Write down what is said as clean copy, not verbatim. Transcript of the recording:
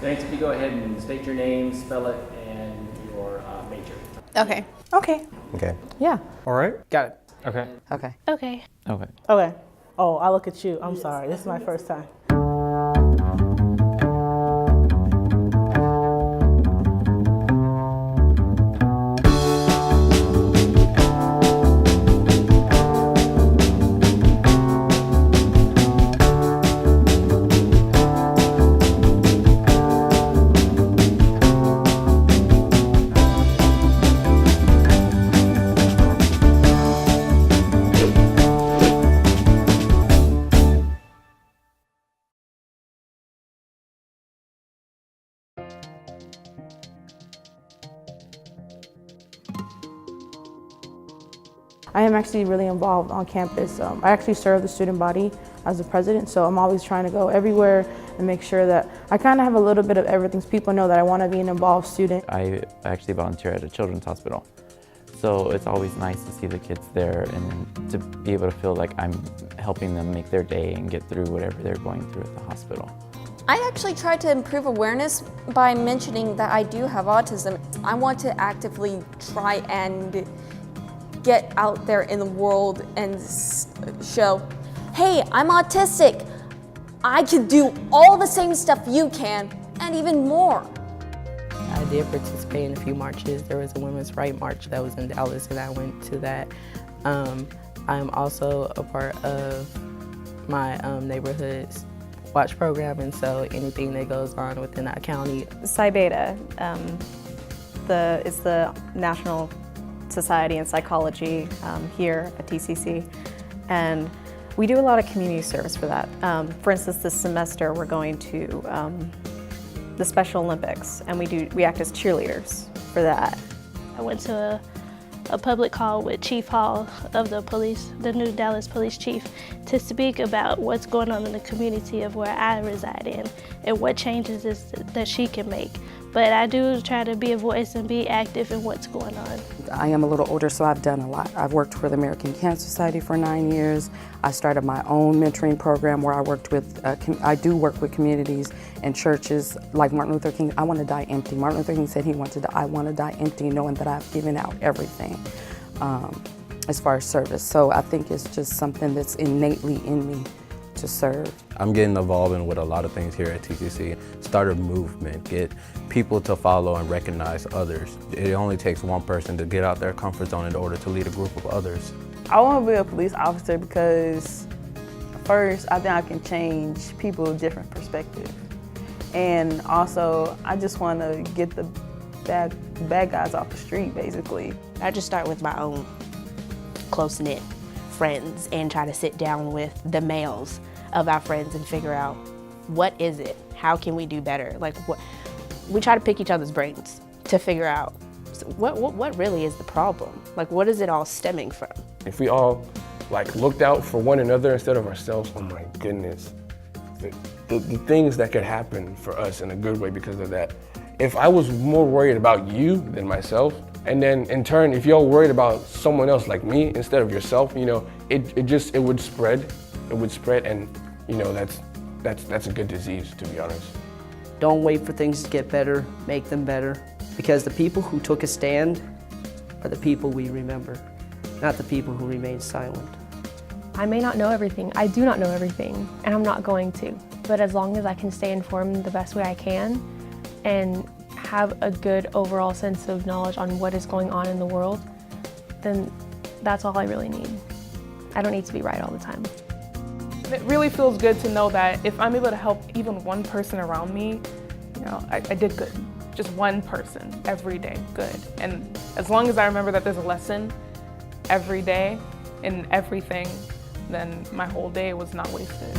Thanks. If you go ahead and state your name, spell it, and your major. Okay. Okay. Okay. Yeah. All right. Got it. Okay. Okay. Okay. Okay. Okay. Oh, I look at you. I'm sorry. This is my first time. I am actually really involved on campus. I actually serve the student body as the president, so I'm always trying to go everywhere and make sure that I kind of have a little bit of everything so people know that I want to be an involved student. I actually volunteer at a children's hospital, so it's always nice to see the kids there and to be able to feel like I'm helping them make their day and get through whatever they're going through at the hospital. I actually try to improve awareness by mentioning that I do have autism. I want to actively try and get out there in the world and show, hey, I'm autistic. I can do all the same stuff you can and even more. I did participate in a few marches. There was a women's rights march that was in Dallas and I went to that. I'm also a part of my neighborhood's watch program, and so anything that goes on within that county. Psi Beta is the National Society in Psychology here at TCC, and we do a lot of community service for that. For instance, this semester we're going to the Special Olympics, and we act as cheerleaders for that. I went to a public call with Chief Hall of the police, the new Dallas police chief, to speak about what's going on in the community of where I reside in and what changes that she can make. But I do try to be a voice and be active in what's going on. I am a little older, so I've done a lot. I've worked for the American Cancer Society for 9 years. I started my own mentoring program where I worked with, I do work with communities and churches like Martin Luther King. I want to die empty. Martin Luther King said he wanted to, I want to die empty, knowing that I've given out everything as far as service. So I think it's just something that's innately in me to serve. I'm getting involved in with a lot of things here at TCC. Start a movement, get people to follow and recognize others. It only takes one person to get out their comfort zone in order to lead a group of others. I want to be a police officer because first, I think I can change people's different perspectives. And also, I just want to get the bad guys off the street, basically. I just start with my own close-knit friends and try to sit down with the males of our friends and figure out what is it, how can we do better? Like, we try to pick each other's brains to figure out what really is the problem? Like, what is it all stemming from? If we all looked out for one another instead of ourselves, oh my goodness, the things that could happen for us in a good way because of that. If I was more worried about you than myself, and then in turn, if you're worried about someone else like me instead of yourself, you know, it would spread. It would spread, and you know, that's a good disease, to be honest. Don't wait for things to get better, make them better. Because the people who took a stand are the people we remember, not the people who remain silent. I may not know everything. I do not know everything, and I'm not going to. But as long as I can stay informed the best way I can and have a good overall sense of knowledge on what is going on in the world, then that's all I really need. I don't need to be right all the time. It really feels good to know that if I'm able to help even one person around me, you know, I did good. Just one person every day, good. And as long as I remember that there's a lesson every day in everything, then my whole day was not wasted.